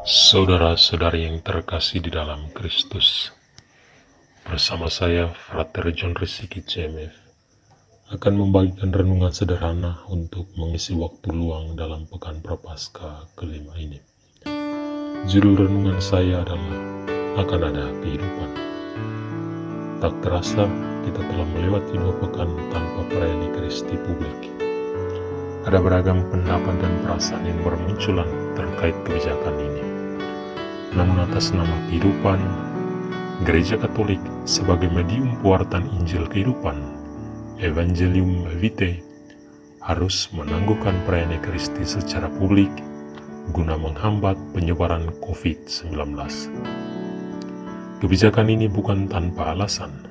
Saudara-saudari yang terkasih di dalam Kristus, bersama saya, Frater John Rizky CMF, akan membagikan renungan sederhana untuk mengisi waktu luang dalam Pekan Prapaskah kelima ini. Judul renungan saya adalah Akan Ada Kehidupan. Tak terasa, kita telah melewati 2 pekan tanpa perayaan Ekaristi publik. Ada beragam pendapat dan perasaan yang bermunculan terkait kebijakan ini. Namun atas nama kehidupan, Gereja Katolik sebagai medium pewartaan Injil kehidupan, Evangelium Vitae, harus menangguhkan perayaan Ekaristi secara publik guna menghambat penyebaran COVID-19. Kebijakan ini bukan tanpa alasan,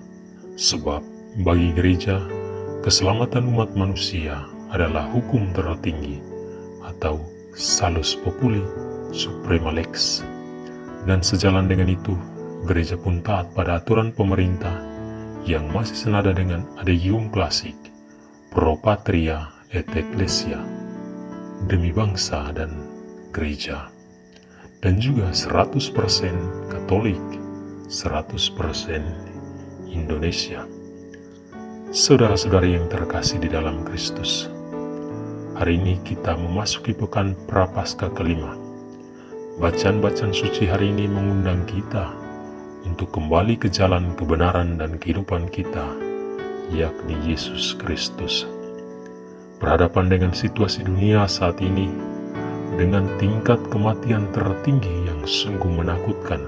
sebab bagi gereja, keselamatan umat manusia adalah hukum tertinggi atau salus populi suprema lex. Dan sejalan dengan itu, gereja pun taat pada aturan pemerintah yang masih senada dengan Adegium Klasik, Pro Patria et Ecclesia, demi bangsa dan gereja, dan juga 100% Katolik, 100% Indonesia. Saudara-saudari yang terkasih di dalam Kristus, hari ini kita memasuki Pekan Prapaskah kelima. Bacaan-bacaan suci hari ini mengundang kita untuk kembali ke jalan kebenaran dan kehidupan kita, yakni Yesus Kristus. Berhadapan dengan situasi dunia saat ini, dengan tingkat kematian tertinggi yang sungguh menakutkan,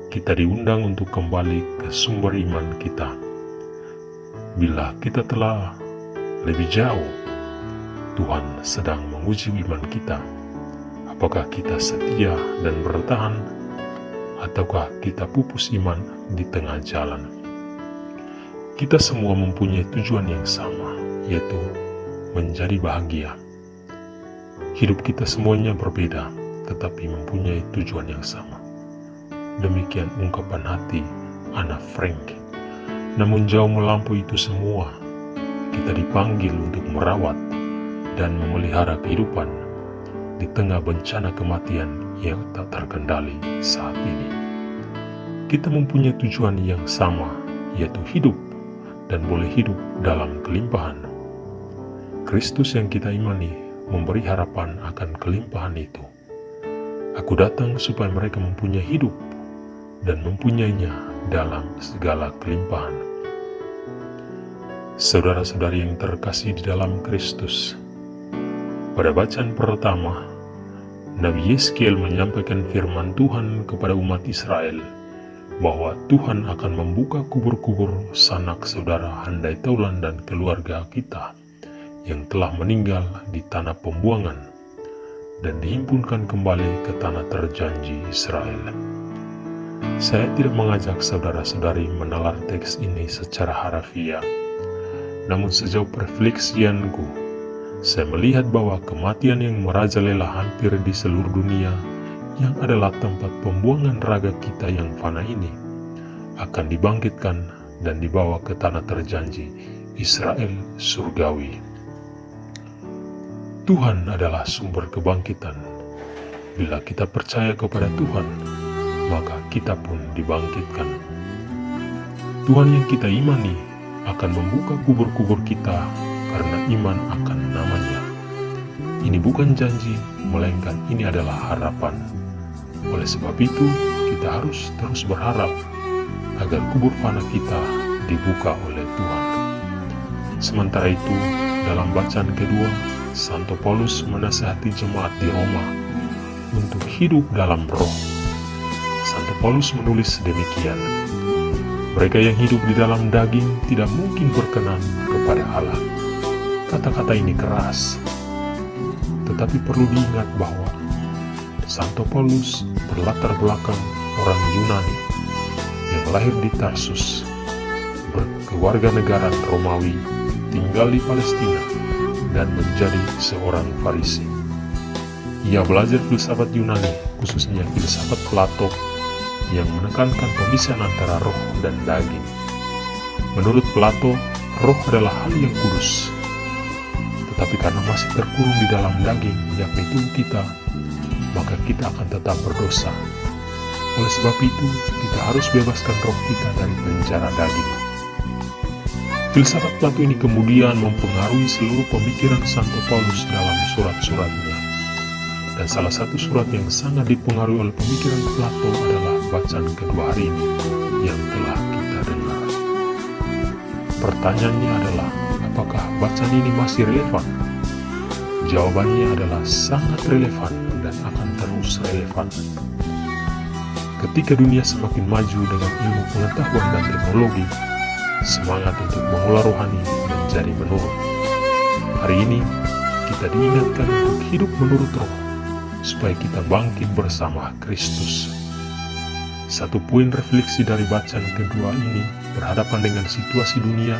kita diundang untuk kembali ke sumber iman kita. Bila kita telah lebih jauh, Tuhan sedang menguji iman kita. Apakah kita setia dan bertahan, ataukah kita pupus iman di tengah jalan? Kita semua mempunyai tujuan yang sama, yaitu menjadi bahagia. Hidup kita semuanya berbeda, tetapi mempunyai tujuan yang sama. Demikian ungkapan hati Anna Frank. Namun jauh melampaui itu semua, kita dipanggil untuk merawat dan memelihara kehidupan di tengah bencana kematian yang tak terkendali saat ini. Kita mempunyai tujuan yang sama, yaitu hidup dan boleh hidup dalam kelimpahan. Kristus yang kita imani memberi harapan akan kelimpahan itu. Aku datang supaya mereka mempunyai hidup dan mempunyainya dalam segala kelimpahan. Saudara-saudari yang terkasih di dalam Kristus, pada bacaan pertama, Nabi Yeskiel menyampaikan firman Tuhan kepada umat Israel bahwa Tuhan akan membuka kubur-kubur sanak saudara handai taulan dan keluarga kita yang telah meninggal di tanah pembuangan dan dihimpunkan kembali ke tanah terjanji Israel. Saya tidak mengajak saudara-saudari menalar teks ini secara harafiah, namun sejauh refleksianku, saya melihat bahwa kematian yang merajalela hampir di seluruh dunia, yang adalah tempat pembuangan raga kita yang fana ini, akan dibangkitkan dan dibawa ke tanah terjanji Israel surgawi. Tuhan adalah sumber kebangkitan. Bila kita percaya kepada Tuhan, maka kita pun dibangkitkan. Tuhan yang kita imani akan membuka kubur-kubur kita karena iman akan namanya. Ini bukan janji, melainkan ini adalah harapan. Oleh sebab itu, kita harus terus berharap agar kubur fana kita dibuka oleh Tuhan. Sementara itu, dalam bacaan kedua, Santo Paulus menasihati jemaat di Roma untuk hidup dalam roh. Santo Paulus menulis demikian: mereka yang hidup di dalam daging tidak mungkin berkenan kepada Allah. Kata-kata ini keras, tetapi perlu diingat bahwa Santo Paulus berlatar belakang orang Yunani yang lahir di Tarsus, berkewarganegaraan Romawi, tinggal di Palestina, dan menjadi seorang Farisi. Ia belajar filsafat Yunani, khususnya filsafat Plato, yang menekankan pemisahan antara roh dan daging. Menurut Plato, roh adalah hal yang kudus, tetapi karena masih terkurung di dalam daging, yakni tubuh kita, maka kita akan tetap berdosa. Oleh sebab itu, kita harus bebaskan roh kita dari penjara daging. Filsafat Plato ini kemudian mempengaruhi seluruh pemikiran Santo Paulus dalam surat-suratnya. Dan salah satu surat yang sangat dipengaruhi oleh pemikiran Plato adalah bacaan kedua hari ini yang telah kita dengar. Pertanyaannya adalah, apakah bacaan ini masih relevan? Jawabannya adalah sangat relevan dan akan terus relevan. Ketika dunia semakin maju dengan ilmu pengetahuan dan teknologi, semangat untuk mengolah rohani menjadi menurun. Hari ini, kita diingatkan untuk hidup menurut roh, supaya kita bangkit bersama Kristus. Satu poin refleksi dari bacaan kedua ini berhadapan dengan situasi dunia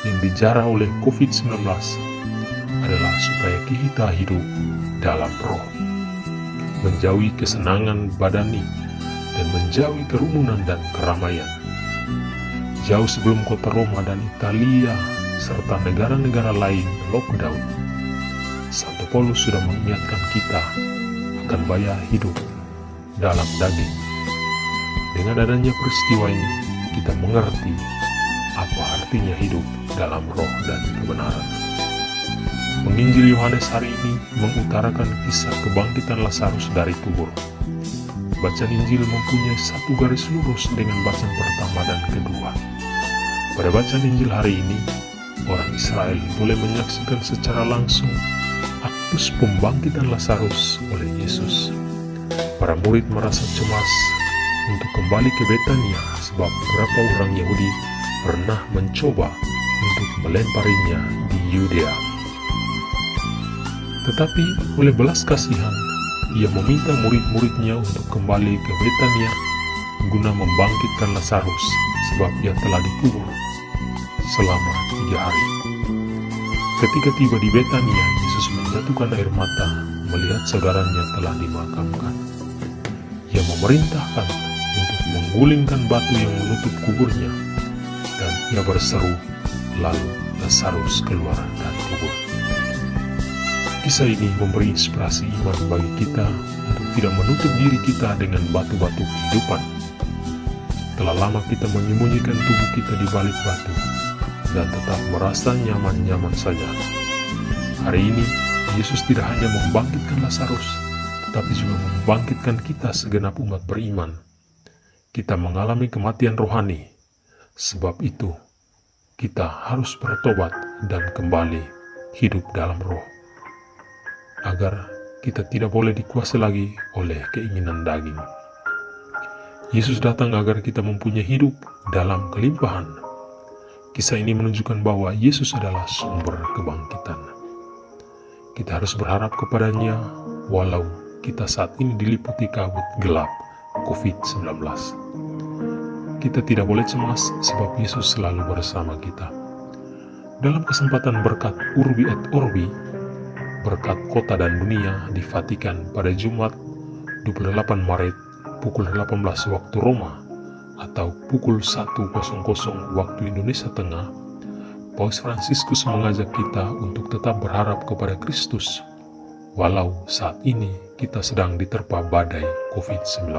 yang dijara oleh COVID-19 adalah supaya kita hidup dalam roh, menjauhi kesenangan badani, dan menjauhi kerumunan dan keramaian. Jauh sebelum kota Roma dan Italia serta negara-negara lain lockdown, Santo Paulus sudah mengingatkan kita akan bahaya hidup dalam daging. Dengan adanya peristiwa ini, kita mengerti apa artinya hidup dalam roh dan kebenaran. Penginjil Yohanes hari ini mengutarakan kisah kebangkitan Lazarus dari kubur. Bacaan Injil mempunyai satu garis lurus dengan bacaan pertama dan kedua. Pada bacaan Injil hari ini, orang Israel boleh menyaksikan secara langsung aktus pembangkitan Lazarus oleh Yesus. Para murid merasa cemas untuk kembali ke Betania sebab beberapa orang Yahudi pernah mencoba untuk melemparinya di Yudea. Tetapi oleh belas kasihan, ia meminta murid-muridnya untuk kembali ke Betania guna membangkitkan Lazarus sebab ia telah dikubur selama 3 hari. Ketika tiba di Betania, Yesus menjatuhkan air mata melihat saudaranya telah dimakamkan. Ia memerintahkan untuk menggulingkan batu yang menutup kuburnya, dan ia berseru, lalu Lazarus keluar dari kubur. Kisah ini memberi inspirasi iman bagi kita untuk tidak menutup diri kita dengan batu-batu kehidupan. Telah lama kita menyembunyikan tubuh kita di balik batu dan tetap merasa nyaman-nyaman saja. Hari ini, Yesus tidak hanya membangkitkan Lazarus, tetapi juga membangkitkan kita segenap umat beriman. Kita mengalami kematian rohani, sebab itu kita harus bertobat dan kembali hidup dalam roh, agar kita tidak boleh dikuasai lagi oleh keinginan daging. Yesus datang agar kita mempunyai hidup dalam kelimpahan. Kisah ini menunjukkan bahwa Yesus adalah sumber kebangkitan. Kita harus berharap kepadanya walau kita saat ini diliputi kabut gelap COVID-19. Kita tidak boleh cemas sebab Yesus selalu bersama kita. Dalam kesempatan berkat Urbi et Orbi, berkat kota dan dunia di Vatikan pada Jumat 28 Maret pukul 18 waktu Roma atau pukul 1.00 waktu Indonesia Tengah, Paus Fransiskus mengajak kita untuk tetap berharap kepada Kristus walau saat ini kita sedang diterpa badai COVID-19.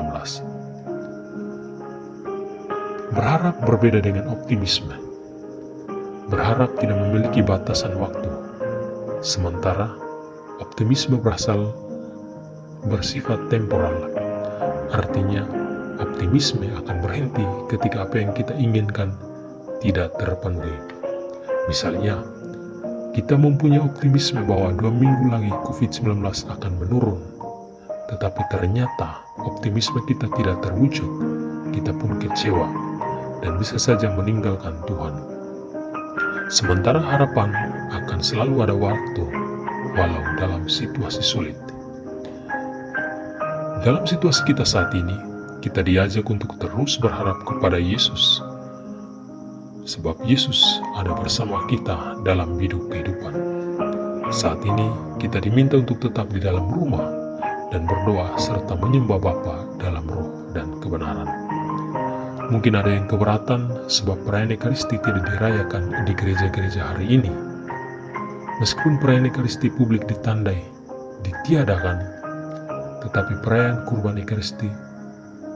Berharap berbeda dengan optimisme. Berharap tidak memiliki batasan waktu, sementara optimisme bersifat temporal. Artinya, optimisme akan berhenti ketika apa yang kita inginkan tidak terpenuhi. Misalnya, kita mempunyai optimisme bahwa 2 minggu lagi COVID-19 akan menurun. Tetapi ternyata optimisme kita tidak terwujud. Kita pun kecewa dan bisa saja meninggalkan Tuhan. Sementara harapan akan selalu ada waktu, walau dalam situasi sulit. Dalam situasi kita saat ini, kita diajak untuk terus berharap kepada Yesus. Sebab Yesus ada bersama kita dalam hidup kehidupan. Saat ini, kita diminta untuk tetap di dalam rumah dan berdoa serta menyembah Bapa dalam roh dan kebenaran. Mungkin ada yang keberatan sebab perayaan Ekaristi tidak dirayakan di gereja-gereja hari ini. Meskipun perayaan Ekaristi publik ditandai, ditiadakan, tetapi perayaan kurban Ekaristi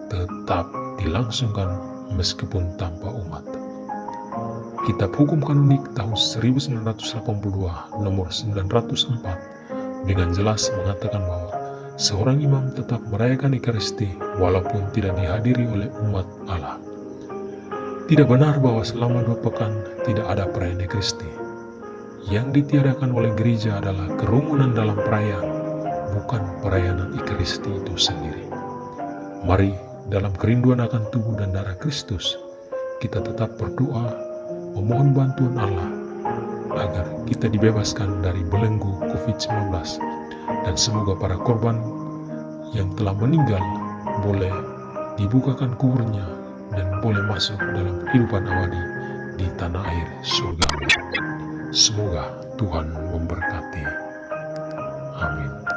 tetap dilangsungkan meskipun tanpa umat. Kitab Hukum Kanonik tahun 1982 nomor 904 dengan jelas mengatakan bahwa seorang imam tetap merayakan Ekaristi walaupun tidak dihadiri oleh umat Allah. Tidak benar bahwa selama 2 pekan tidak ada perayaan Ekaristi. Yang ditiadakan oleh gereja adalah kerumunan dalam perayaan, bukan perayaan Ekaristi itu sendiri. Mari dalam kerinduan akan tubuh dan darah Kristus, kita tetap berdoa, memohon bantuan Allah, agar kita dibebaskan dari belenggu COVID-19, dan semoga para korban yang telah meninggal boleh dibukakan kuburnya dan boleh masuk dalam kehidupan abadi di tanah air surga. Semoga Tuhan memberkati. Amin.